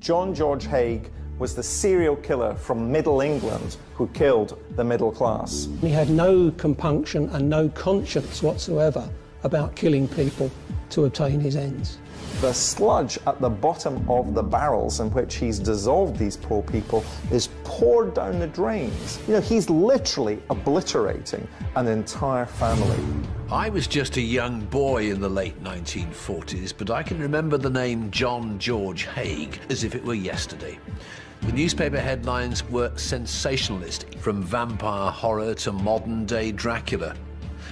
John George Haigh was the serial killer from Middle England who killed the middle class. He had no compunction and no conscience whatsoever about killing people to obtain his ends. The sludge at the bottom of the barrels in which he's dissolved these poor people is poured down the drains. You know, he's literally obliterating an entire family. I was just a young boy in the late 1940s, but I can remember the name John George Haigh as if it were yesterday. The newspaper headlines were sensationalist, from vampire horror to modern-day Dracula.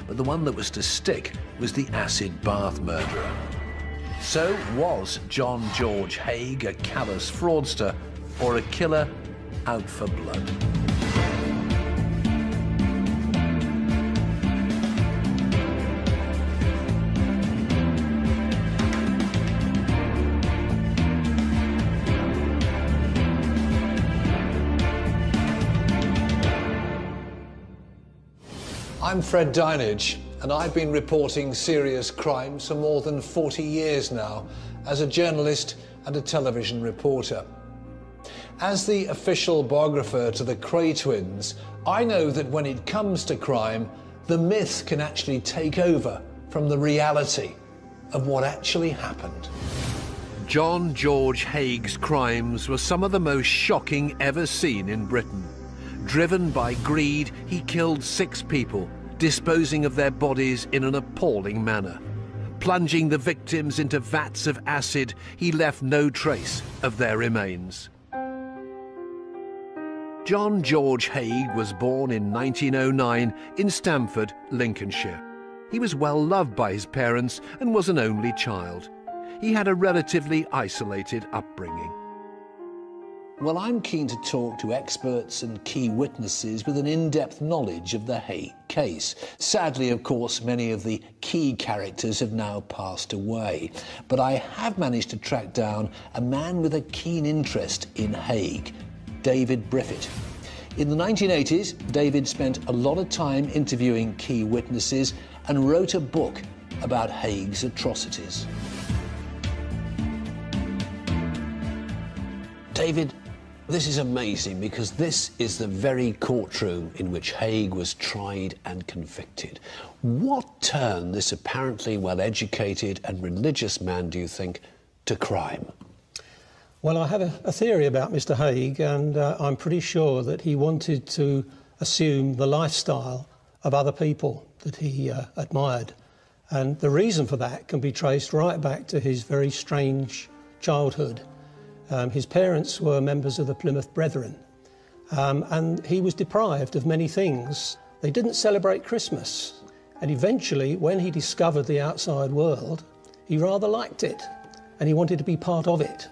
But the one that was to stick was the acid bath murderer. So was John George Haigh a callous fraudster or a killer out for blood? I'm Fred Dinage, and I've been reporting serious crimes for more than 40 years now as a journalist and a television reporter. As the official biographer to the Kray twins, I know that when it comes to crime, the myth can actually take over from the reality of what actually happened. John George Haigh's crimes were some of the most shocking ever seen in Britain. Driven by greed, he killed 6 people, disposing of their bodies in an appalling manner. Plunging the victims into vats of acid, he left no trace of their remains. John George Haigh was born in 1909 in Stamford, Lincolnshire. He was well loved by his parents and was an only child. He had a relatively isolated upbringing. Well, I'm keen to talk to experts and key witnesses with an in-depth knowledge of the Haigh case. Sadly, of course, many of the key characters have now passed away. But I have managed to track down a man with a keen interest in Haigh, David Briffett. In the 1980s, David spent a lot of time interviewing key witnesses and wrote a book about Haigh's atrocities. David, this is amazing because this is the very courtroom in which Haigh was tried and convicted. What turned this apparently well-educated and religious man, do you think, to crime? Well, I have a theory about Mr. Haigh, and I'm pretty sure that he wanted to assume the lifestyle of other people that he admired. And the reason for that can be traced right back to his very strange childhood. His parents were members of the Plymouth Brethren, and he was deprived of many things. They didn't celebrate Christmas, and eventually, when he discovered the outside world, he rather liked it, and he wanted to be part of it,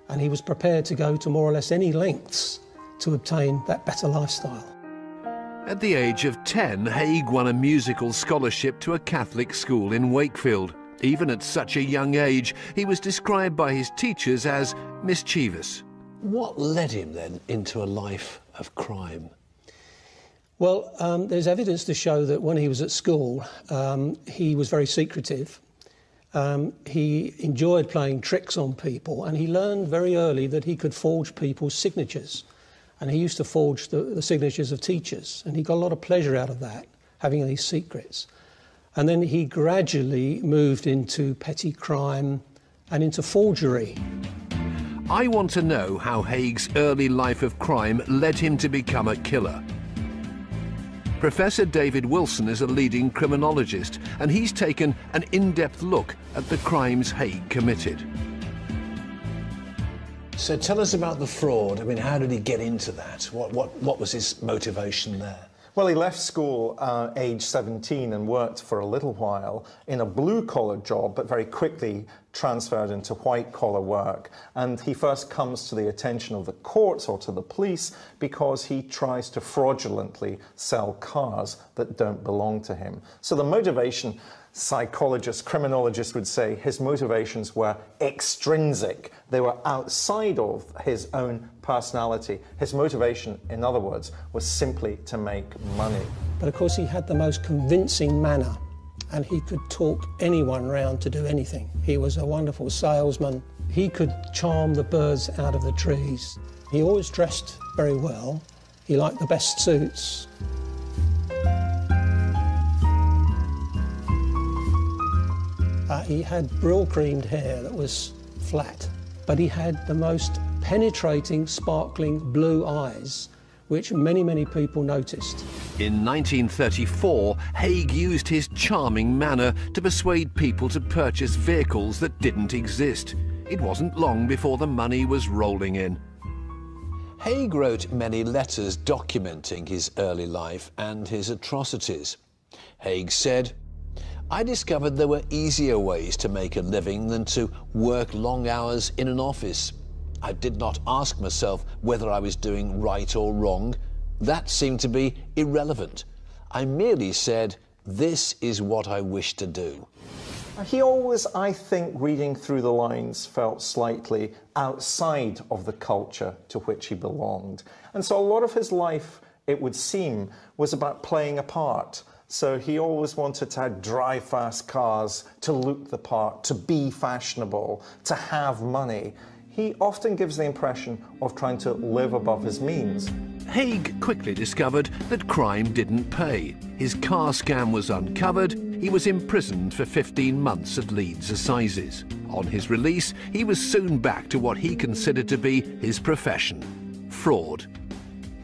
and he was prepared to go to more or less any lengths to obtain that better lifestyle. At the age of 10, Haigh won a musical scholarship to a Catholic school in Wakefield. Even at such a young age, he was described by his teachers as mischievous. What led him then into a life of crime? Well, there's evidence to show that when he was at school, he was very secretive. He enjoyed playing tricks on people, and he learned very early that he could forge people's signatures. And he used to forge the signatures of teachers, and he got a lot of pleasure out of that, having these secrets. And then he gradually moved into petty crime and into forgery. I want to know how Haigh's early life of crime led him to become a killer. Professor David Wilson is a leading criminologist, and he's taken an in-depth look at the crimes Haigh committed. So tell us about the fraud. I mean, how did he get into that? What was his motivation there? Well, he left school age 17 and worked for a little while in a blue-collar job, but very quickly transferred into white-collar work. And he first comes to the attention of the courts or to the police because he tries to fraudulently sell cars that don't belong to him. So the motivation, psychologists, criminologists would say his motivations were extrinsic. They were outside of his own personality. His motivation, in other words, was simply to make money. But of course he had the most convincing manner and he could talk anyone round to do anything. He was a wonderful salesman. He could charm the birds out of the trees. He always dressed very well. He liked the best suits. He had brill-creamed hair that was flat, but he had the most penetrating, sparkling blue eyes, which many, many people noticed. In 1934, Haigh used his charming manner to persuade people to purchase vehicles that didn't exist. It wasn't long before the money was rolling in. Haigh wrote many letters documenting his early life and his atrocities. Haigh said, "I discovered there were easier ways to make a living than to work long hours in an office. I did not ask myself whether I was doing right or wrong. That seemed to be irrelevant. I merely said, this is what I wish to do." He always, I think, reading through the lines, felt slightly outside of the culture to which he belonged. And so a lot of his life, it would seem, was about playing a part. So he always wanted to drive fast cars, to look the part, to be fashionable, to have money. He often gives the impression of trying to live above his means. Haigh quickly discovered that crime didn't pay. His car scam was uncovered. He was imprisoned for 15 months at Leeds Assizes. On his release, he was soon back to what he considered to be his profession: fraud.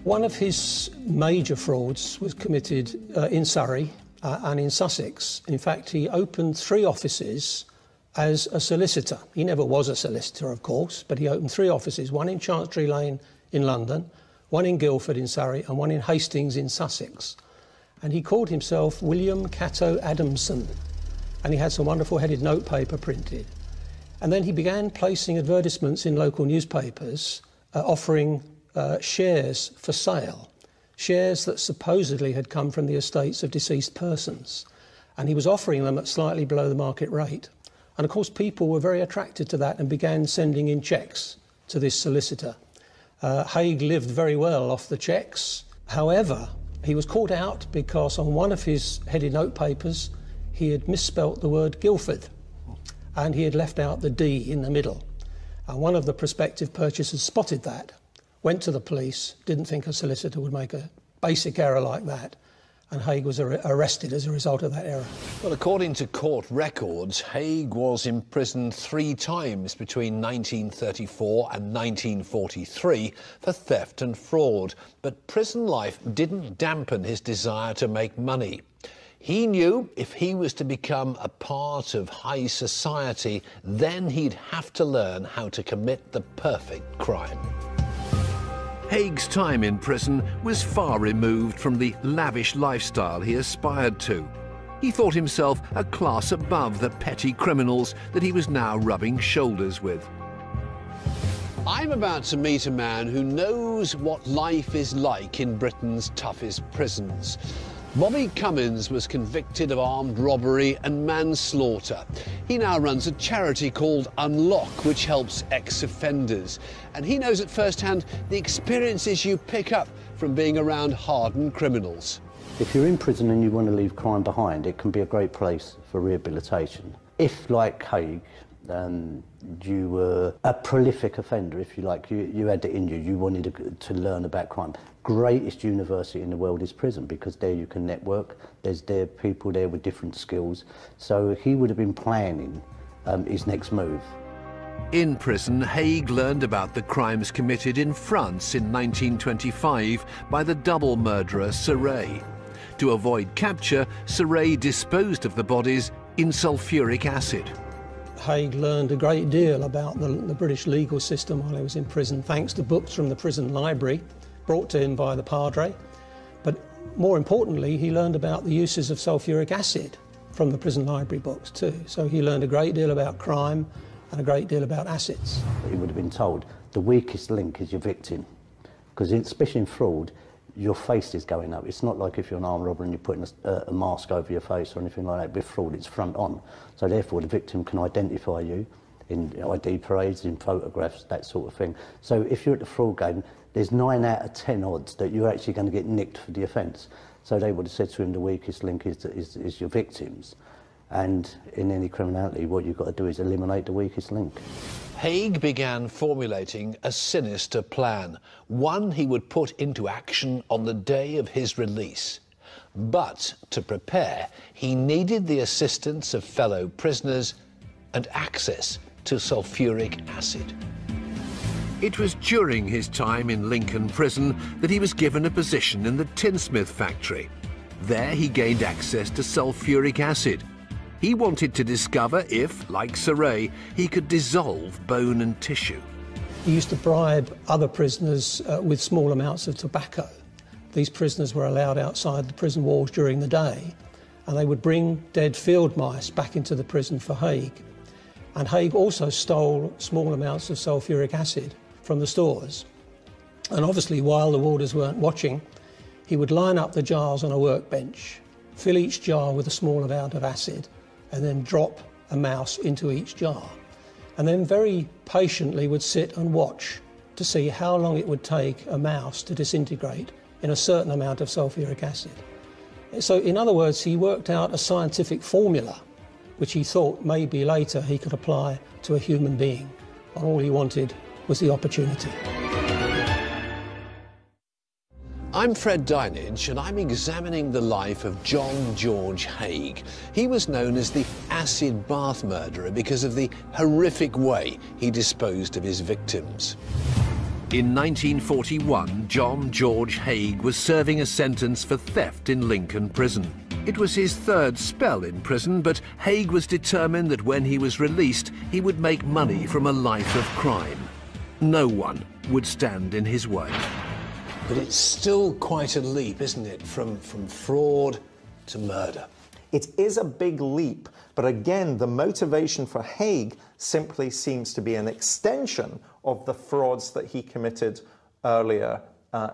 One of his major frauds was committed in Surrey and in Sussex. In fact, he opened 3 offices as a solicitor. He never was a solicitor, of course, but he opened 3 offices, one in Chancery Lane in London, one in Guildford in Surrey, and one in Hastings in Sussex. And he called himself William Cato Adamson, and he had some wonderful headed notepaper printed. And then he began placing advertisements in local newspapers offering shares for sale, shares that supposedly had come from the estates of deceased persons. And he was offering them at slightly below the market rate. And of course, people were very attracted to that and began sending in cheques to this solicitor. Haigh lived very well off the cheques. However, he was caught out because on one of his headed notepapers, he had misspelt the word Guildford, and he had left out the D in the middle. And one of the prospective purchasers spotted that, went to the police, didn't think a solicitor would make a basic error like that, and Haigh was arrested as a result of that error. Well, according to court records, Haigh was imprisoned 3 times between 1934 and 1943 for theft and fraud. But prison life didn't dampen his desire to make money. He knew if he was to become a part of high society, then he'd have to learn how to commit the perfect crime. Haigh's time in prison was far removed from the lavish lifestyle he aspired to. He thought himself a class above the petty criminals that he was now rubbing shoulders with. I'm about to meet a man who knows what life is like in Britain's toughest prisons. Bobby Cummins was convicted of armed robbery and manslaughter. He now runs a charity called Unlock, which helps ex-offenders. And he knows at first hand the experiences you pick up from being around hardened criminals. If you're in prison and you want to leave crime behind, it can be a great place for rehabilitation. If, like Haigh, you were a prolific offender, if you like, you had it in you, you wanted to learn about crime. Greatest university in the world is prison, because there you can network, there are people there with different skills. So he would have been planning his next move. In prison, Haigh learned about the crimes committed in France in 1925 by the double murderer Serret. To avoid capture, Serret disposed of the bodies in sulphuric acid. Haigh learned a great deal about the British legal system while he was in prison, thanks to books from the prison library brought to him by the Padre. But more importantly, he learned about the uses of sulphuric acid from the prison library books too. So he learned a great deal about crime and a great deal about acids. He would have been told the weakest link is your victim, because especially in fraud, your face is going up. It's not like if you're an armed robber and you're putting a mask over your face or anything like that. With fraud, it's front on. So therefore, the victim can identify you in ID parades, in photographs, that sort of thing. So if you're at the fraud game, there's 9 out of 10 odds that you're actually going to get nicked for the offence. So they would have said to him the weakest link is your victims. And in any criminality, what you've got to do is eliminate the weakest link. Haigh began formulating a sinister plan, one he would put into action on the day of his release. But to prepare, he needed the assistance of fellow prisoners and access to sulphuric acid. It was during his time in Lincoln Prison that he was given a position in the tinsmith factory. There he gained access to sulphuric acid. He wanted to discover if, like Sir Haigh, he could dissolve bone and tissue. He used to bribe other prisoners with small amounts of tobacco. These prisoners were allowed outside the prison walls during the day, and they would bring dead field mice back into the prison for Haigh. And Haigh also stole small amounts of sulphuric acid from the stores. And obviously, while the warders weren't watching, he would line up the jars on a workbench, fill each jar with a small amount of acid, and then drop a mouse into each jar. And then very patiently would sit and watch to see how long it would take a mouse to disintegrate in a certain amount of sulphuric acid. So in other words, he worked out a scientific formula which he thought maybe later he could apply to a human being. And all he wanted was the opportunity. I'm Fred Dinage, and I'm examining the life of John George Haigh. He was known as the acid bath murderer because of the horrific way he disposed of his victims. In 1941, John George Haigh was serving a sentence for theft in Lincoln Prison. It was his third spell in prison, but Haigh was determined that when he was released, he would make money from a life of crime. No one would stand in his way. But it's still quite a leap, isn't it, from fraud to murder? It is a big leap, but again, the motivation for Haigh simply seems to be an extension of the frauds that he committed earlier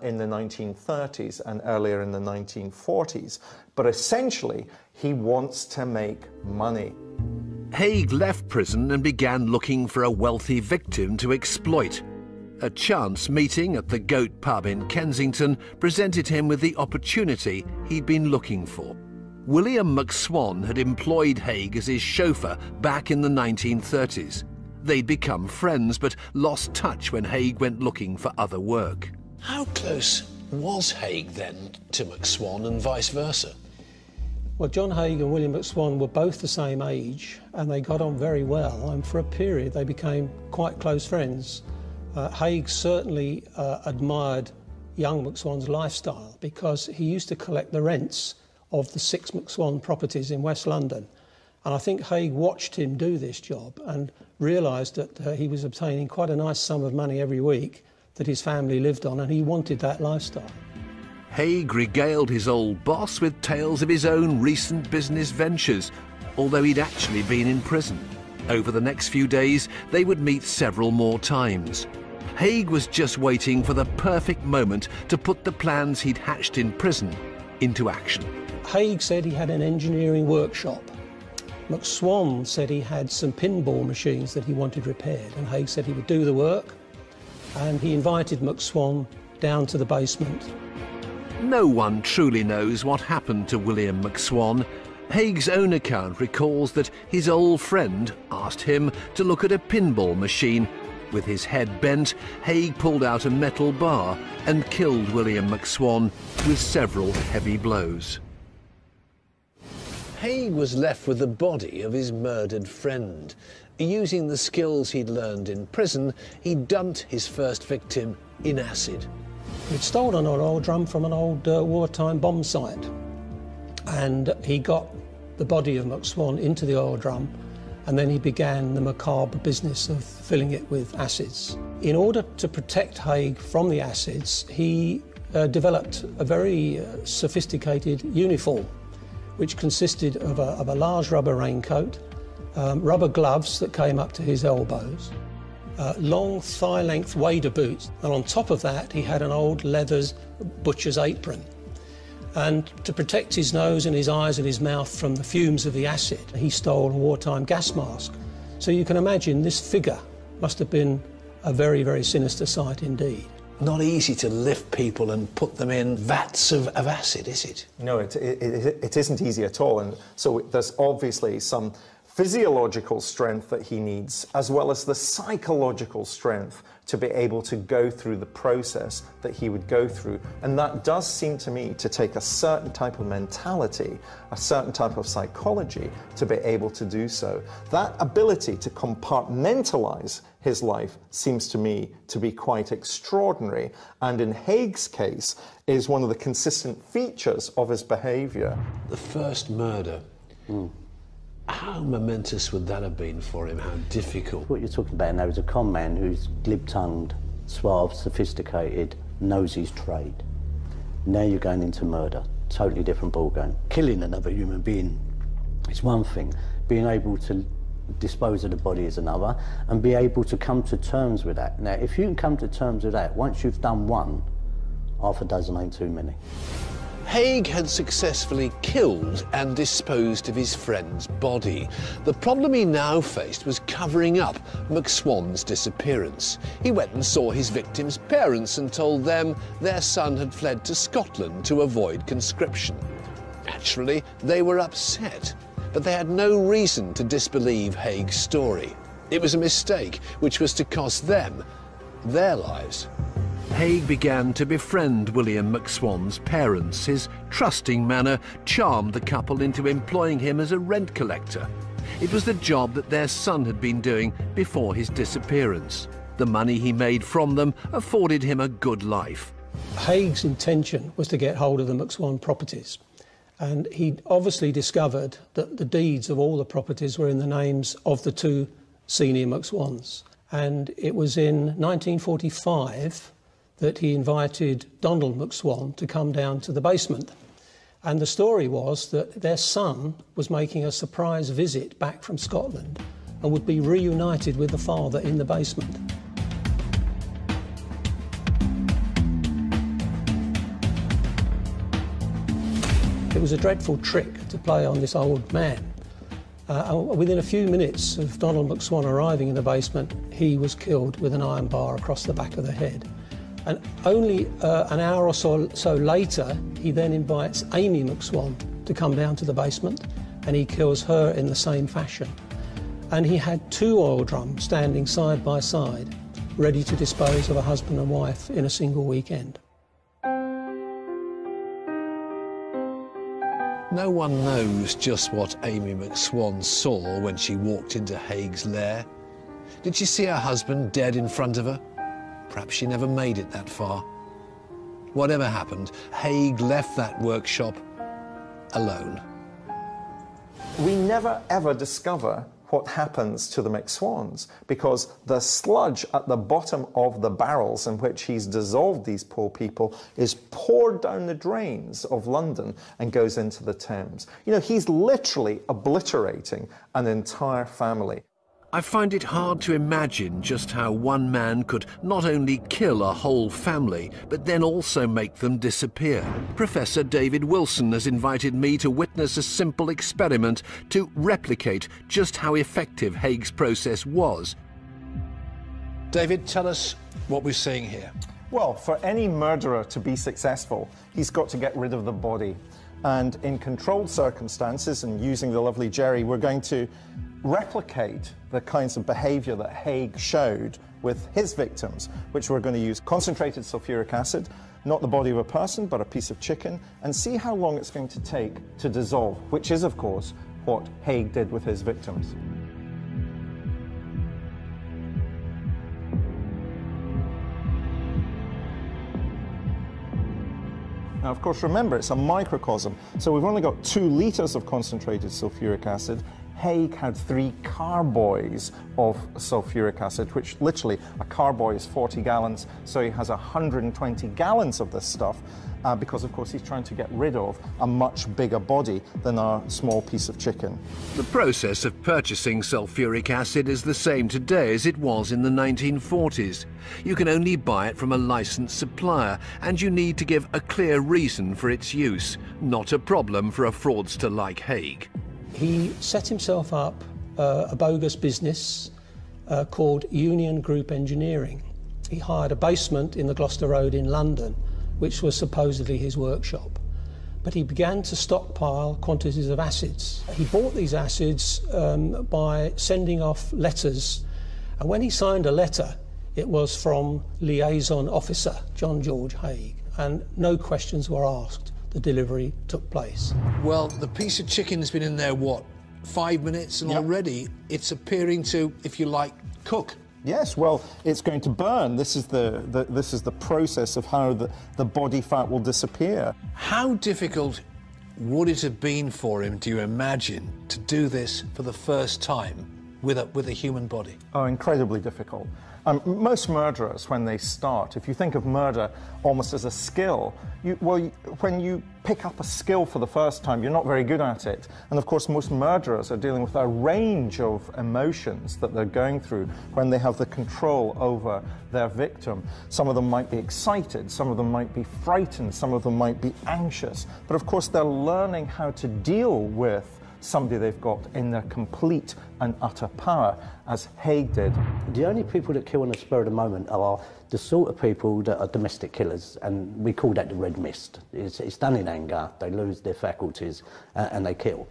in the 1930s and earlier in the 1940s. But essentially, he wants to make money. Haigh left prison and began looking for a wealthy victim to exploit. A chance meeting at the Goat pub in Kensington presented him with the opportunity he'd been looking for. William McSwan had employed Haigh as his chauffeur back in the 1930s. They'd become friends, but lost touch when Haigh went looking for other work. How close was Haigh then to McSwan and vice versa? Well, John Haigh and William McSwan were both the same age, and they got on very well, and for a period they became quite close friends. Haigh certainly admired young McSwan's lifestyle because he used to collect the rents of the 6 McSwan properties in West London. And I think Haigh watched him do this job and realised that he was obtaining quite a nice sum of money every week that his family lived on, and he wanted that lifestyle. Haigh regaled his old boss with tales of his own recent business ventures, although he'd actually been in prison. Over the next few days, they would meet several more times. Haigh was just waiting for the perfect moment to put the plans he'd hatched in prison into action. Haigh said he had an engineering workshop. McSwan said he had some pinball machines that he wanted repaired, and Haigh said he would do the work, and he invited McSwan down to the basement. No one truly knows what happened to William McSwan. Haigh's own account recalls that his old friend asked him to look at a pinball machine. With his head bent, Haigh pulled out a metal bar and killed William McSwan with several heavy blows. Haigh was left with the body of his murdered friend. Using the skills he'd learned in prison, he dumped his first victim in acid. He'd stolen an oil drum from an old wartime bomb site, and he got the body of McSwan into the oil drum, and then he began the macabre business of filling it with acids. In order to protect Haigh from the acids, he developed a very sophisticated uniform, which consisted of a large rubber raincoat, rubber gloves that came up to his elbows, long thigh-length wader boots, and on top of that he had an old leather butcher's apron. And to protect his nose and his eyes and his mouth from the fumes of the acid, he stole a wartime gas mask. So you can imagine this figure must have been a very, very sinister sight indeed. not easy to lift people and put them in vats of acid, is it? No, it isn't easy at all. And so there's obviously some physiological strength that he needs, as well as the psychological strength to be able to go through the process that he would go through. And that does seem to me to take a certain type of mentality, a certain type of psychology to be able to do so. That ability to compartmentalize his life seems to me to be quite extraordinary, and in Haigh's case is one of the consistent features of his behavior. The first murder. How momentous would that have been for him? How difficult? What you're talking about now is a con man who's glib-tongued, suave, sophisticated, knows his trade. Now you're going into murder. Totally different ballgame. Killing another human being is one thing. Being able to dispose of the body is another, and be able to come to terms with that. Now, if you can come to terms with that, once you've done one, half a dozen ain't too many. Haigh had successfully killed and disposed of his friend's body. The problem he now faced was covering up McSwan's disappearance. He went and saw his victim's parents and told them their son had fled to Scotland to avoid conscription. Naturally, they were upset, but they had no reason to disbelieve Haigh's story. It was a mistake which was to cost them their lives. Haigh began to befriend William McSwan's parents. His trusting manner charmed the couple into employing him as a rent collector. It was the job that their son had been doing before his disappearance. The money he made from them afforded him a good life. Haigh's intention was to get hold of the McSwan properties, and he obviously discovered that the deeds of all the properties were in the names of the two senior McSwans. And it was in 1945 that he invited Donald McSwan to come down to the basement. And the story was that their son was making a surprise visit back from Scotland and would be reunited with the father in the basement. It was a dreadful trick to play on this old man. Within a few minutes of Donald McSwan arriving in the basement, he was killed with an iron bar across the back of the head. And only an hour or so later, he then invites Amy McSwan to come down to the basement, and he kills her in the same fashion. And he had two oil drums standing side by side, ready to dispose of a husband and wife in a single weekend. No one knows just what Amy McSwan saw when she walked into Haigh's lair. Did she see her husband dead in front of her? Perhaps she never made it that far. Whatever happened, Haigh left that workshop alone. We never ever discover what happens to the McSwans, because the sludge at the bottom of the barrels in which he's dissolved these poor people is poured down the drains of London and goes into the Thames. You know, he's literally obliterating an entire family. I find it hard to imagine just how one man could not only kill a whole family, but then also make them disappear. Professor David Wilson has invited me to witness a simple experiment to replicate just how effective Haigh's process was. David, tell us what we're seeing here. Well, for any murderer to be successful, he's got to get rid of the body. And in controlled circumstances, and using the lovely Jerry, we're going to replicate the kinds of behavior that Haigh showed with his victims, which we're going to use concentrated sulphuric acid, not the body of a person, but a piece of chicken, and see how long it's going to take to dissolve, which is, of course, what Haigh did with his victims. Now, of course, remember, it's a microcosm, so we've only got 2 litres of concentrated sulphuric acid. Haigh had 3 carboys of sulphuric acid, which literally, a carboy is 40 gallons, so he has 120 gallons of this stuff, because, of course, he's trying to get rid of a much bigger body than our small piece of chicken. The process of purchasing sulphuric acid is the same today as it was in the 1940s. You can only buy it from a licensed supplier, and you need to give a clear reason for its use. Not a problem for a fraudster like Haigh. He set himself up a bogus business called Union Group Engineering, He hired a basement in the Gloucester Road in London, which was supposedly his workshop. But he began to stockpile quantities of acids. He bought these acids by sending off letters, and when he signed a letter, it was from liaison officer George Haigh, and no questions were asked. The delivery took place. Well, the piece of chicken's been in there, what, 5 minutes, and already it's appearing to, if you like, cook. Yes, well, it's going to burn. This is the process of how the body fat will disappear. How difficult would it have been for him, do you imagine, to do this for the first time with a human body? Oh, incredibly difficult. Most murderers, when they start, if you think of murder almost as a skill, when you pick up a skill for the first time, you're not very good at it. And of course, most murderers are dealing with a range of emotions that they're going through when they have the control over their victim. Some of them might be excited, some of them might be frightened, some of them might be anxious. But of course, they're learning how to deal with somebody they've got in their complete and utter power, as Haigh did. The only people that kill on the spur of the moment are the sort of people that are domestic killers, and we call that the red mist. It's done in anger, they lose their faculties, and they kill.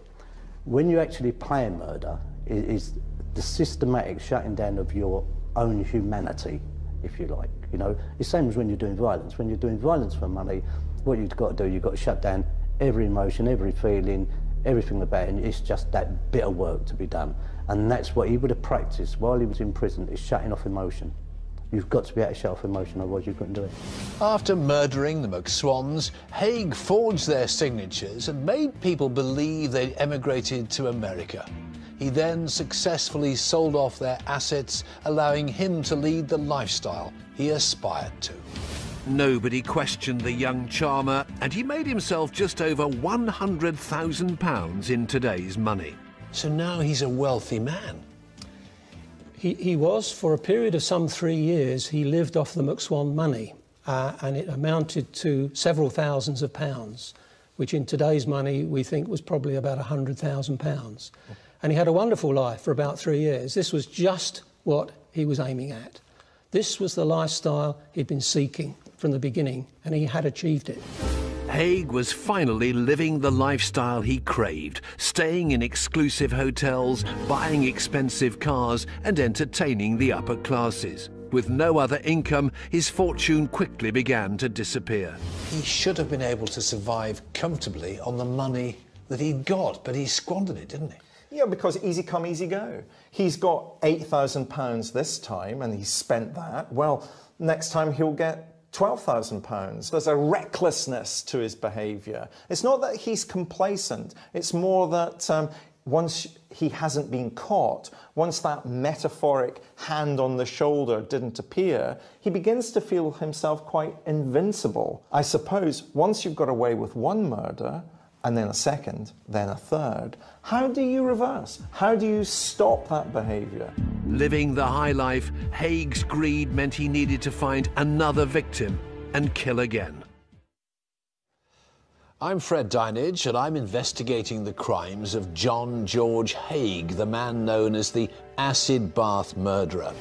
When you actually plan murder, is the systematic shutting down of your own humanity, if you like. You know, it's the same as when you're doing violence. When you're doing violence for money, what you've got to do, you've got to shut down every emotion, every feeling, everything about it, and it's just that bit of work to be done. And that's what he would have practiced while he was in prison, is shutting off emotion. You've got to be able to shut off emotion, otherwise you couldn't do it. After murdering the McSwans, Haigh forged their signatures and made people believe they'd emigrated to America. He then successfully sold off their assets, allowing him to lead the lifestyle he aspired to. Nobody questioned the young charmer, and he made himself just over £100,000 in today's money. So now he's a wealthy man. He was, for a period of some 3 years, he lived off the McSwan money, and it amounted to several thousands of pounds, which in today's money we think was probably about £100,000. And he had a wonderful life for about 3 years. This was just what he was aiming at. This was the lifestyle he'd been seeking from the beginning, and he had achieved it. Haigh was finally living the lifestyle he craved, staying in exclusive hotels, buying expensive cars, and entertaining the upper classes. With no other income, his fortune quickly began to disappear. He should have been able to survive comfortably on the money that he'd got, but he squandered it, didn't he? Yeah, because easy come, easy go. He's got £8,000 this time, and he's spent that. Well, next time he'll get £12,000. There's a recklessness to his behaviour. It's not that he's complacent. It's more that once he hasn't been caught, once that metaphoric hand on the shoulder didn't appear, he begins to feel himself quite invincible. I suppose once you've got away with one murder, and then a second, then a third, how do you reverse? How do you stop that behaviour? Living the high life, Haigh's greed meant he needed to find another victim and kill again. I'm Fred Dinage, and I'm investigating the crimes of George Haigh, the man known as the acid bath murderer.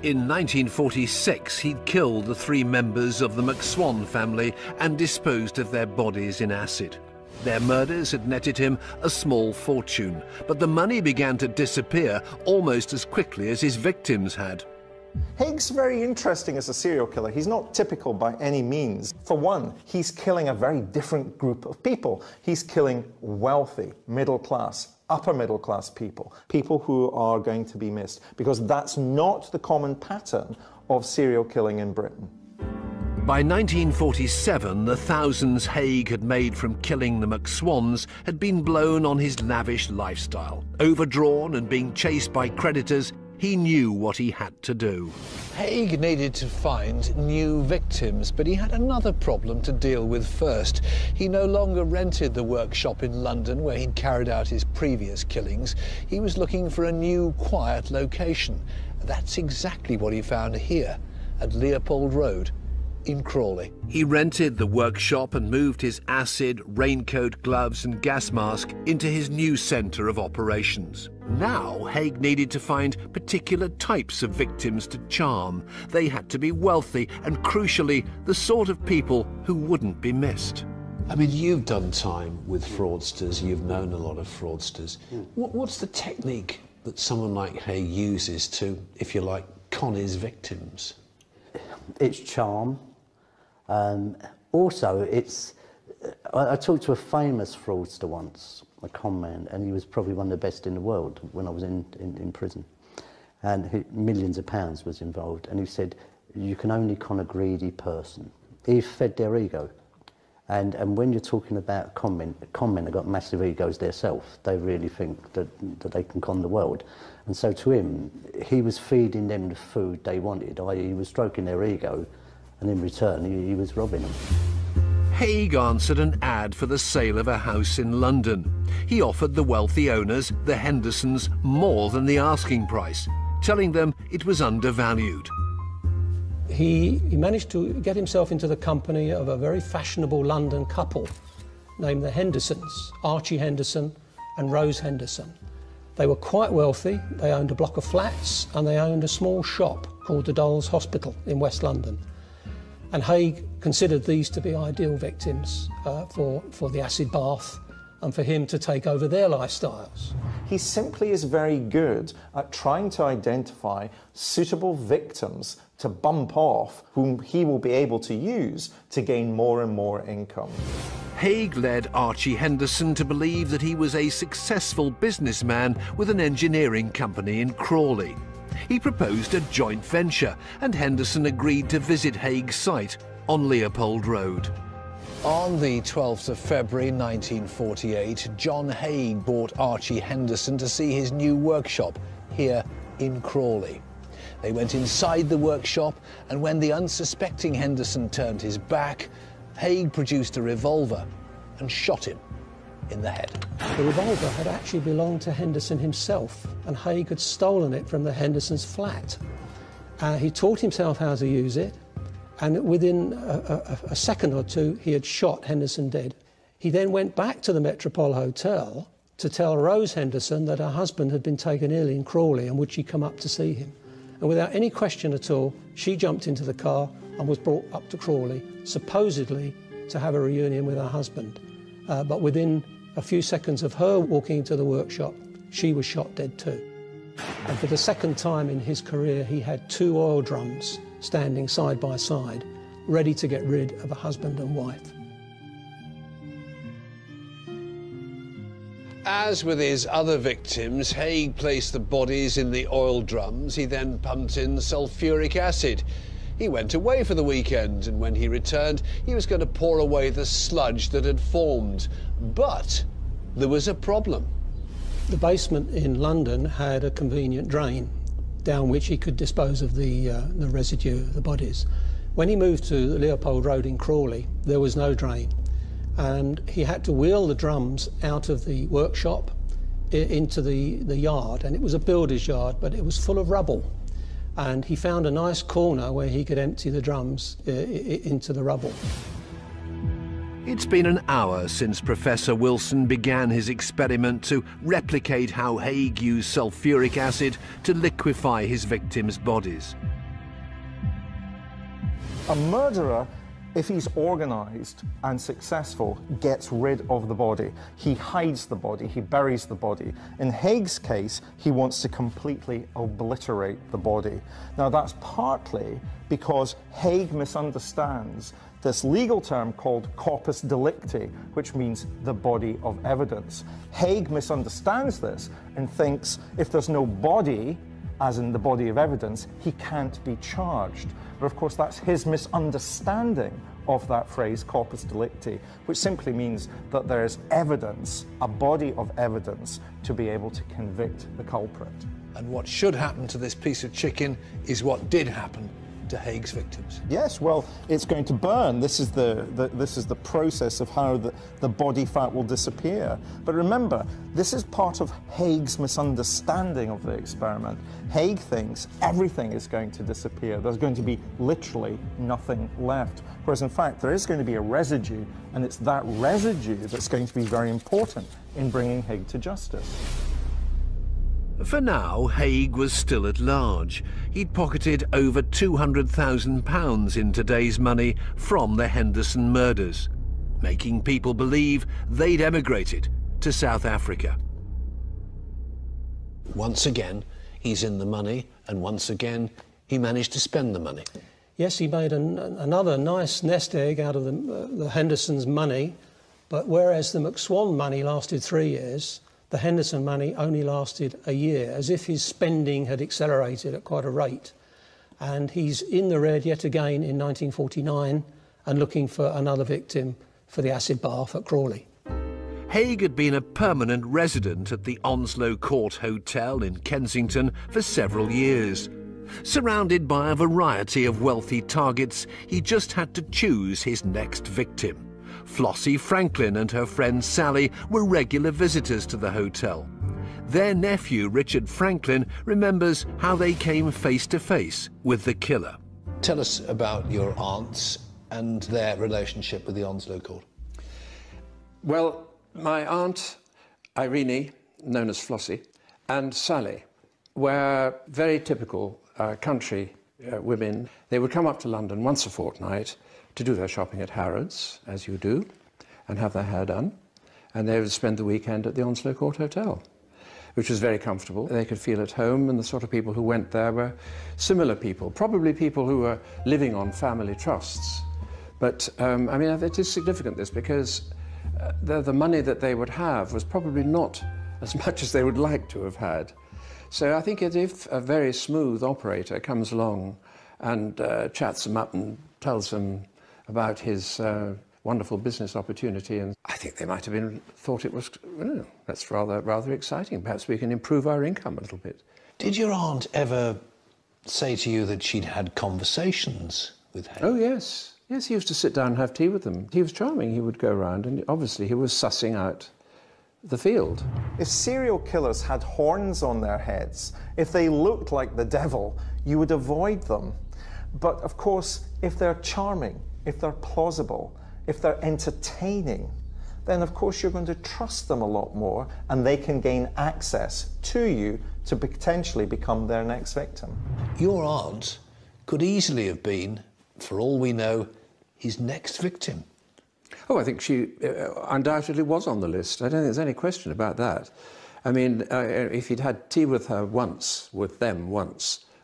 In 1946, he'd killed the 3 members of the McSwan family and disposed of their bodies in acid. Their murders had netted him a small fortune, but the money began to disappear almost as quickly as his victims had. Haigh's very interesting as a serial killer. He's not typical by any means. For one, he's killing a very different group of people. He's killing wealthy, middle class, upper middle class people, people who are going to be missed, because that's not the common pattern of serial killing in Britain. By 1947, the thousands Haigh had made from killing the McSwans had been blown on his lavish lifestyle. Overdrawn and being chased by creditors, he knew what he had to do. Haigh needed to find new victims, but he had another problem to deal with first. He no longer rented the workshop in London where he'd carried out his previous killings. He was looking for a new, quiet location. That's exactly what he found here, at Leopold Road in Crawley. He rented the workshop and moved his acid, raincoat, gloves and gas mask into his new centre of operations. Now Haigh needed to find particular types of victims to charm. They had to be wealthy and, crucially, the sort of people who wouldn't be missed. I mean, you've done time with fraudsters, you've known a lot of fraudsters. What's the technique that someone like Haigh uses to, if you like, con his victims? It's charm. Also, it's... I talked to a famous fraudster once, a con man, and he was probably one of the best in the world when I was in prison. And millions of pounds was involved. And he said, you can only con a greedy person. He fed their ego. And when you're talking about con men have got massive egos themselves. They really think that they can con the world. And so to him, he was feeding them the food they wanted, i.e. he was stroking their ego, and in return he was robbing them. Haigh answered an ad for the sale of a house in London. He offered the wealthy owners, the Hendersons, more than the asking price, telling them it was undervalued. He managed to get himself into the company of a very fashionable London couple named the Hendersons, Archie Henderson and Rose Henderson. They were quite wealthy. They owned a block of flats and they owned a small shop called the Dolls Hospital in West London. And Haigh considered these to be ideal victims for the acid bath and for him to take over their lifestyles. He simply is very good at trying to identify suitable victims to bump off, whom he will be able to use to gain more and more income. Haigh led Archie Henderson to believe that he was a successful businessman with an engineering company in Crawley. He proposed a joint venture, and Henderson agreed to visit Haigh's site on Leopold Road. On the 12th of February 1948, John Haigh brought Archie Henderson to see his new workshop here in Crawley. They went inside the workshop, and when the unsuspecting Henderson turned his back, Haigh produced a revolver and shot him in the head. The revolver had actually belonged to Henderson himself, and Haigh had stolen it from the Hendersons' flat. He taught himself how to use it, and within a second or two, he had shot Henderson dead. He then went back to the Metropole Hotel to tell Rose Henderson that her husband had been taken ill in Crawley and would she come up to see him. And without any question at all, she jumped into the car and was brought up to Crawley, supposedly to have a reunion with her husband. But within a few seconds of her walking into the workshop, she was shot dead too. And for the second time in his career, he had two oil drums standing side by side, ready to get rid of a husband and wife. As with his other victims, Haigh placed the bodies in the oil drums. He then pumped in sulphuric acid. He went away for the weekend, and when he returned, he was going to pour away the sludge that had formed. But there was a problem. The basement in London had a convenient drain down which he could dispose of the residue of the bodies. When he moved to Leopold Road in Crawley, there was no drain, and he had to wheel the drums out of the workshop into the yard, and it was a builder's yard, but it was full of rubble. And he found a nice corner where he could empty the drums into the rubble. It's been an hour since Professor Wilson began his experiment to replicate how Haigh used sulphuric acid to liquefy his victims' bodies. A murderer, if he's organised and successful, gets rid of the body. He hides the body, he buries the body. In Haigh's case, he wants to completely obliterate the body. Now that's partly because Haigh misunderstands this legal term called corpus delicti, which means the body of evidence. Haigh misunderstands this and thinks if there's no body, as in the body of evidence, he can't be charged. But of course that's his misunderstanding of that phrase, corpus delicti, which simply means that there's evidence, a body of evidence, to be able to convict the culprit. And what should happen to this piece of chicken is what did happen to Haig's victims? Yes, well, it's going to burn. This is the process of how the body fat will disappear. But remember, this is part of Haig's misunderstanding of the experiment. Haigh thinks everything is going to disappear. There's going to be literally nothing left. Whereas in fact, there is going to be a residue, and it's that residue that's going to be very important in bringing Haigh to justice. For now, Haigh was still at large. He'd pocketed over £200,000 in today's money from the Henderson murders, making people believe they'd emigrated to South Africa. Once again, he's in the money, and once again, he managed to spend the money. Yes, he made another nice nest egg out of the Henderson's money, but whereas the McSwan money lasted 3 years, the Henderson money only lasted a year, as if his spending had accelerated at quite a rate. And he's in the red yet again in 1949 and looking for another victim for the acid bath at Crawley. Haigh had been a permanent resident at the Onslow Court Hotel in Kensington for several years. Surrounded by a variety of wealthy targets, he just had to choose his next victim. Flossie Franklin and her friend Sally were regular visitors to the hotel. Their nephew, Richard Franklin, remembers how they came face to face with the killer. Tell us about your aunts and their relationship with the Onslow Court. Well, my aunt Irene, known as Flossie, and Sally were very typical country women. They would come up to London once a fortnight to do their shopping at Harrods, as you do, and have their hair done. And they would spend the weekend at the Onslow Court Hotel, which was very comfortable. They could feel at home, and the sort of people who went there were similar people, probably people who were living on family trusts. But, I mean, it is significant, this, because the money that they would have was probably not as much as they would like to have had. So I think if a very smooth operator comes along and chats them up and tells them about his wonderful business opportunity, and I think they might have thought it was, that's rather exciting. Perhaps we can improve our income a little bit. Did your aunt ever say to you that she'd had conversations with Haigh? Oh, yes. Yes, he used to sit down and have tea with them. He was charming. He would go around, and obviously he was sussing out the field. If serial killers had horns on their heads, if they looked like the devil, you would avoid them. But of course, if they're charming, if they're plausible, if they're entertaining, then of course you're going to trust them a lot more, and they can gain access to you to potentially become their next victim. Your aunt could easily have been, for all we know, his next victim. Oh, I think she undoubtedly was on the list. I don't think there's any question about that. I mean, if he'd had tea with them once,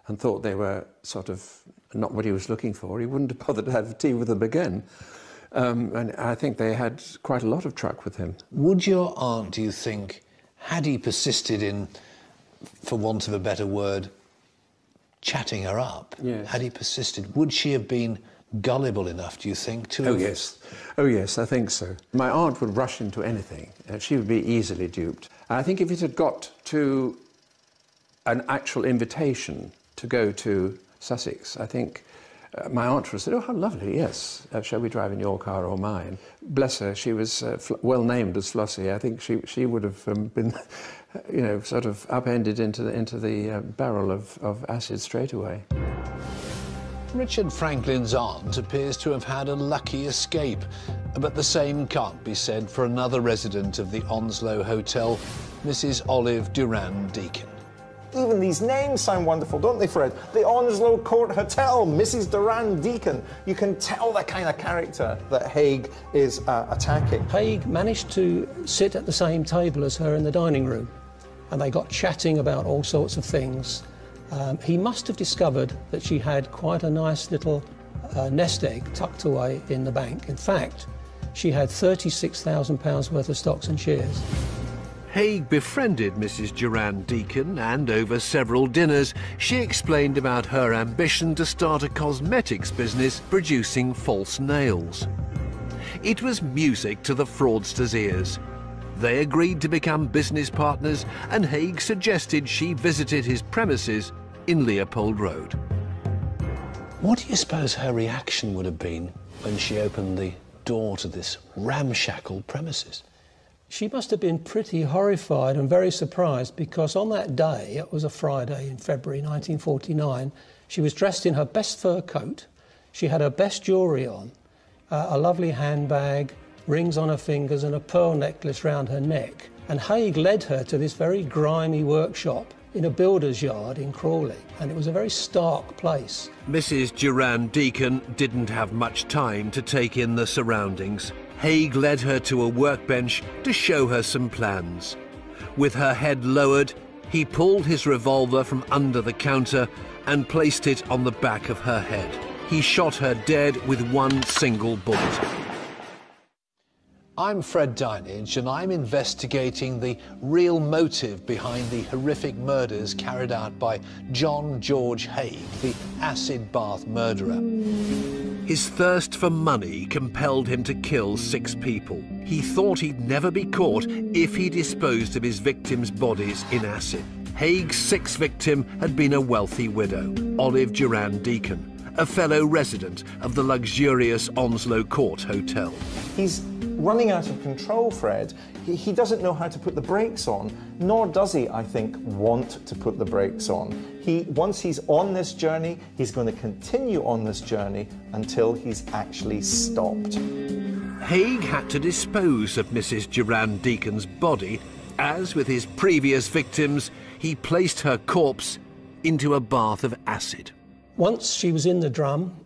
and thought they were sort of not what he was looking for, he wouldn't have bothered to have tea with them again. And I think they had quite a lot of truck with him. Would your aunt, do you think, had he persisted in, for want of a better word, chatting her up, yes. Had he persisted, would she have been gullible enough, do you think, to Oh, yes. Oh, yes, I think so. My aunt would rush into anything. She would be easily duped. I think if it had got to an actual invitation to go to Sussex, I think my aunt would have said, oh, how lovely, yes, shall we drive in your car or mine? Bless her, she was well named as Flossie. I think she would have been, you know, sort of upended into the barrel of acid straight away. Richard Franklin's aunt appears to have had a lucky escape, but the same can't be said for another resident of the Onslow Hotel, Mrs. Olive Durand-Deacon. Even these names sound wonderful, don't they, Fred? The Onslow Court Hotel, Mrs. Durand-Deacon. You can tell the kind of character that Haigh is attacking. Haigh managed to sit at the same table as her in the dining room, and they got chatting about all sorts of things. He must have discovered that she had quite a nice little nest egg tucked away in the bank. In fact, she had £36,000 worth of stocks and shares. Haigh befriended Mrs. Durand-Deacon, and over several dinners she explained about her ambition to start a cosmetics business producing false nails. It was music to the fraudster's ears. They agreed to become business partners, and Haigh suggested she visited his premises in Leopold Road. What do you suppose her reaction would have been when she opened the door to this ramshackle premises? She must have been pretty horrified and very surprised, because on that day, it was a Friday in February 1949, she was dressed in her best fur coat, she had her best jewellery on, a lovely handbag, rings on her fingers and a pearl necklace round her neck. And Haigh led her to this very grimy workshop in a builder's yard in Crawley, and it was a very stark place. Mrs. Durand Deacon didn't have much time to take in the surroundings. Haigh led her to a workbench to show her some plans. With her head lowered, he pulled his revolver from under the counter and placed it on the back of her head. He shot her dead with one single bullet. I'm Fred Dinage, and I'm investigating the real motive behind the horrific murders carried out by George Haigh, the acid bath murderer. His thirst for money compelled him to kill 6 people. He thought he'd never be caught if he disposed of his victims' bodies in acid. Haigh's 6th victim had been a wealthy widow, Olive Durand Deacon, a fellow resident of the luxurious Onslow Court Hotel. He's running out of control, Fred. He doesn't know how to put the brakes on, nor does he, I think, want to put the brakes on. Once he's on this journey, he's going to continue on this journey until he's actually stopped. Haigh had to dispose of Mrs. Durand Deacon's body, as with his previous victims, he placed her corpse into a bath of acid. Once she was in the drum,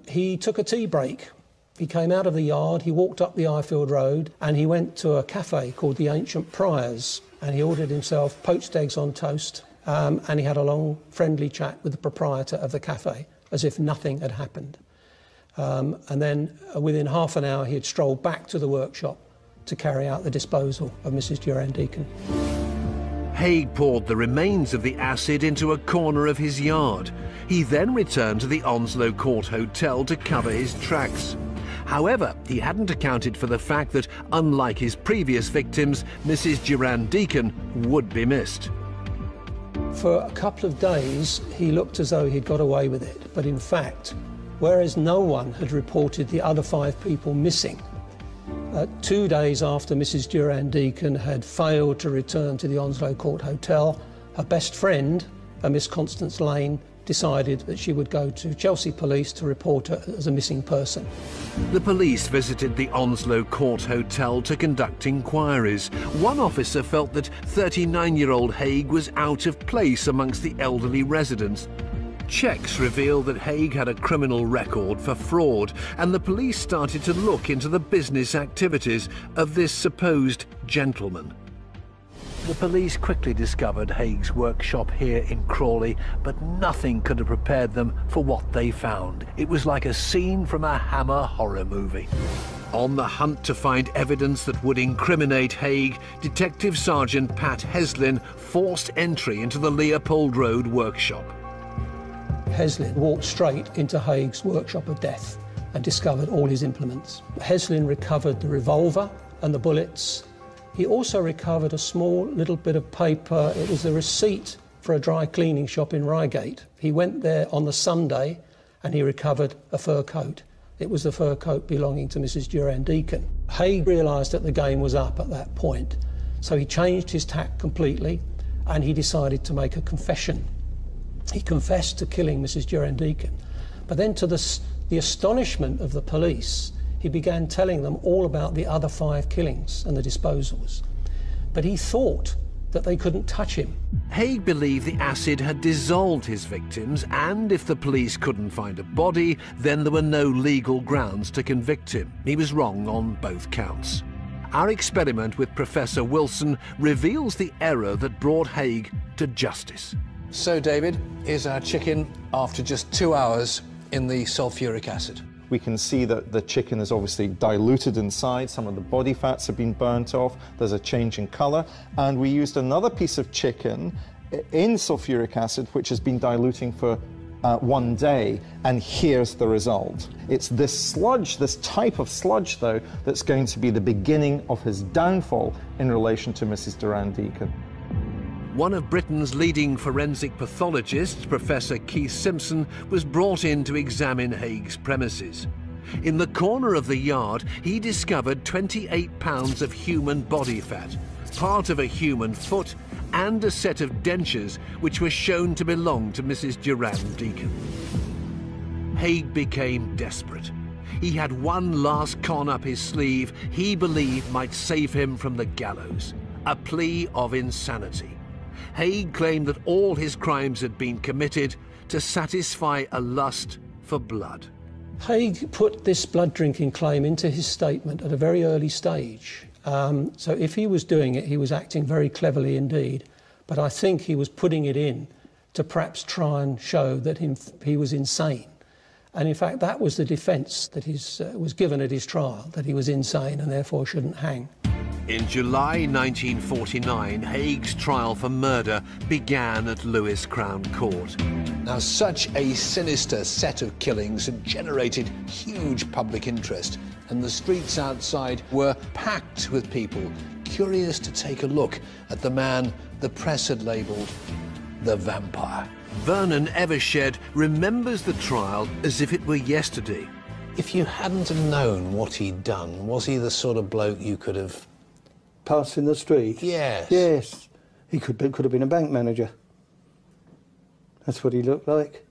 he took a tea break. He came out of the yard, he walked up the Ifield Road, and he went to a cafe called the Ancient Priors, and he ordered himself poached eggs on toast, and he had a long, friendly chat with the proprietor of the cafe, as if nothing had happened. And then, within half an hour, he had strolled back to the workshop to carry out the disposal of Mrs. Durand Deacon. Haigh poured the remains of the acid into a corner of his yard. He then returned to the Onslow Court Hotel to cover his tracks. However, he hadn't accounted for the fact that, unlike his previous victims, Mrs. Durand Deacon would be missed. For a couple of days, he looked as though he'd got away with it, but in fact, whereas no one had reported the other 5 people missing, 2 days after Mrs. Durand Deacon had failed to return to the Onslow Court Hotel, her best friend, Miss Constance Lane, decided that she would go to Chelsea Police to report her as a missing person. The police visited the Onslow Court Hotel to conduct inquiries. One officer felt that 39-year-old Haigh was out of place amongst the elderly residents. Checks revealed that Haigh had a criminal record for fraud, and the police started to look into the business activities of this supposed gentleman. The police quickly discovered Haigh's workshop here in Crawley, but nothing could have prepared them for what they found. It was like a scene from a Hammer horror movie. On the hunt to find evidence that would incriminate Haigh, Detective Sergeant Pat Heslin forced entry into the Leopold Road workshop. Heslin walked straight into Haigh's workshop of death and discovered all his implements. Heslin recovered the revolver and the bullets. He also recovered a small little bit of paper. It was a receipt for a dry cleaning shop in Reigate. He went there on the Sunday and he recovered a fur coat. It was the fur coat belonging to Mrs. Durand Deacon. Haigh realised that the game was up at that point, so he changed his tack completely and he decided to make a confession. He confessed to killing Mrs. Durand Deacon, but then to the astonishment of the police, he began telling them all about the other 5 killings and the disposals. But he thought that they couldn't touch him. Haigh believed the acid had dissolved his victims, and if the police couldn't find a body, then there were no legal grounds to convict him. He was wrong on both counts. Our experiment with Professor Wilson reveals the error that brought Haigh to justice. So, David, is our chicken after just 2 hours in the sulphuric acid? We can see that the chicken is obviously diluted inside. Some of the body fats have been burnt off. There's a change in colour. And we used another piece of chicken in sulphuric acid, which has been diluting for 1 day. And here's the result. It's this sludge, this type of sludge, though, that's going to be the beginning of his downfall in relation to Mrs. Durand Deacon. One of Britain's leading forensic pathologists, Professor Keith Simpson, was brought in to examine Haigh's premises. In the corner of the yard, he discovered 28 pounds of human body fat, part of a human foot, and a set of dentures which were shown to belong to Mrs. Durand Deacon. Haigh became desperate. He had one last con up his sleeve he believed might save him from the gallows, a plea of insanity. Haigh claimed that all his crimes had been committed to satisfy a lust for blood. Haigh put this blood drinking claim into his statement at a very early stage. So if he was doing it, he was acting very cleverly indeed. But I think he was putting it in to perhaps try and show that he was insane. And in fact, that was the defence that was given at his trial, that he was insane and therefore shouldn't hang. In July 1949, Haigh's trial for murder began at Lewes Crown Court. Now, such a sinister set of killings had generated huge public interest, and the streets outside were packed with people curious to take a look at the man the press had labelled the vampire. Vernon Evershed remembers the trial as if it were yesterday. If you hadn't have known what he'd done, was he the sort of bloke you could have... Passed in the street? Yes. Yes. He could have been a bank manager. That's what he looked like.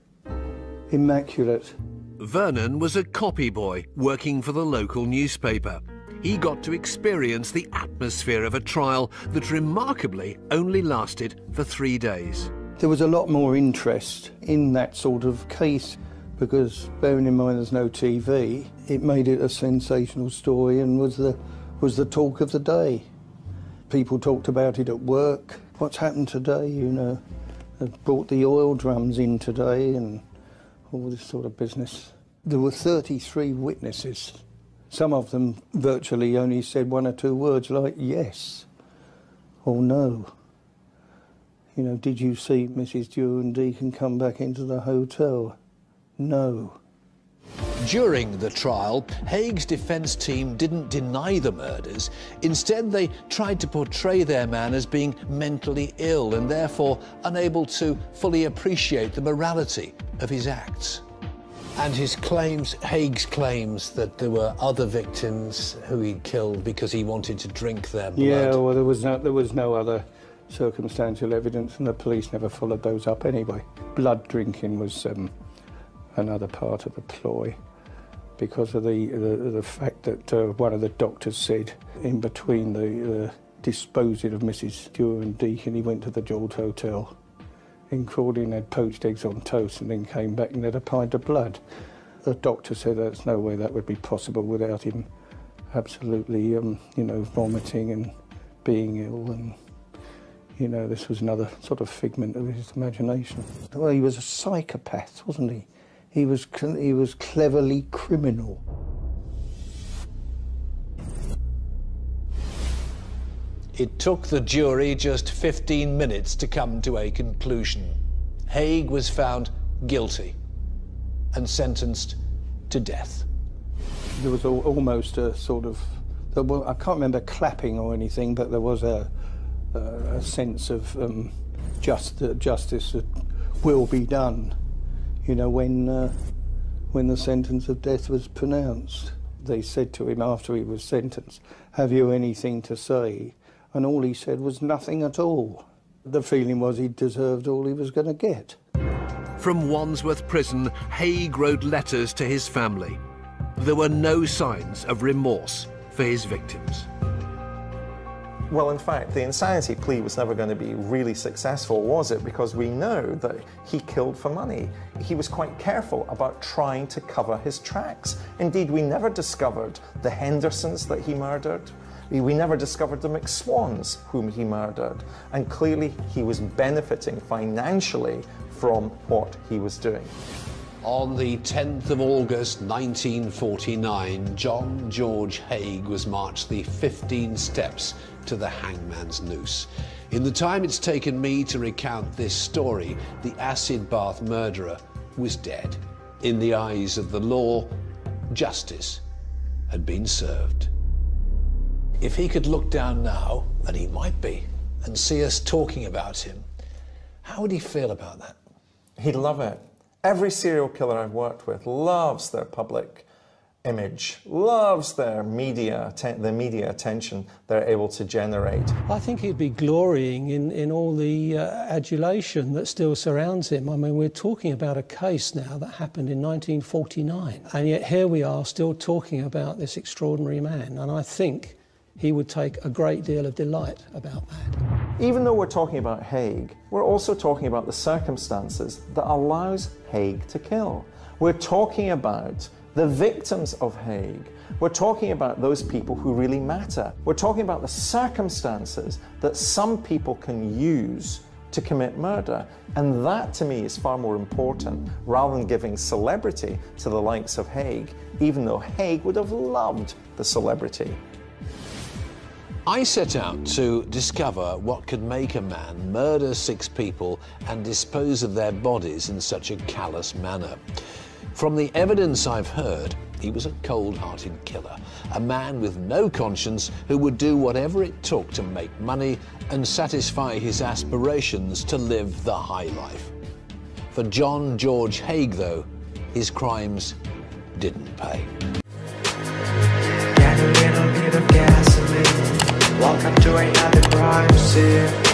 Immaculate. Vernon was a copy boy working for the local newspaper. He got to experience the atmosphere of a trial that remarkably only lasted for 3 days. There was a lot more interest in that sort of case because, bearing in mind there's no TV, it made it a sensational story and was the talk of the day. People talked about it at work. What's happened today, you know? They've brought the oil drums in today and all this sort of business. There were 33 witnesses. Some of them virtually only said one or two words like yes or no. You know, did you see Mrs. Durand Deacon come back into the hotel? No. During the trial, Haigh's defence team didn't deny the murders. Instead, they tried to portray their man as being mentally ill and therefore unable to fully appreciate the morality of his acts. And Haigh's claims that there were other victims who he'd killed because he wanted to drink their blood. Yeah, well, there was no other circumstantial evidence, and the police never followed those up anyway. Blood drinking was another part of the ploy, because of the fact that one of the doctors said in between the disposing of Mrs. Durand Deacon, he went to the George Hotel in Crawley and had poached eggs on toast and then came back and had a pint of blood. The doctor said there's no way that would be possible without him absolutely, you know, vomiting and being ill, and, you know, this was another sort of figment of his imagination. Well, he was a psychopath, wasn't he? He was cleverly criminal. It took the jury just 15 minutes to come to a conclusion. Haigh was found guilty and sentenced to death. There was almost a sort of, I can't remember clapping or anything, but there was a sense of justice will be done. You know, when the sentence of death was pronounced, they said to him after he was sentenced, "Have you anything to say?" And all he said was nothing at all. The feeling was he deserved all he was going to get. From Wandsworth Prison, Haigh wrote letters to his family. There were no signs of remorse for his victims. Well, in fact, the insanity plea was never going to be really successful, was it? Because we know that he killed for money. He was quite careful about trying to cover his tracks. Indeed, we never discovered the Hendersons that he murdered. We never discovered the McSwans whom he murdered. And clearly, he was benefiting financially from what he was doing. On the 10th of August 1949, John George Haigh was marched the 15 steps to the hangman's noose. In the time it's taken me to recount this story, the acid bath murderer was dead. In the eyes of the law, justice had been served. If he could look down now, and he might be, and see us talking about him, how would he feel about that? He'd love it. Every serial killer I've worked with loves their public image, loves their media, the media attention they're able to generate. I think he'd be glorying in all the adulation that still surrounds him. I mean, we're talking about a case now that happened in 1949, and yet here we are still talking about this extraordinary man, and I think he would take a great deal of delight about that. Even though we're talking about Haigh, we're also talking about the circumstances that allows Haigh to kill. We're talking about the victims of Haigh. We're talking about those people who really matter. We're talking about the circumstances that some people can use to commit murder. And that, to me, is far more important, rather than giving celebrity to the likes of Haigh, even though Haigh would have loved the celebrity. I set out to discover what could make a man murder 6 people and dispose of their bodies in such a callous manner. From the evidence I've heard, he was a cold-hearted killer, a man with no conscience who would do whatever it took to make money and satisfy his aspirations to live the high life. For George Haigh, though, his crimes didn't pay. Get a little bit of gasoline, walk up to another crime scene.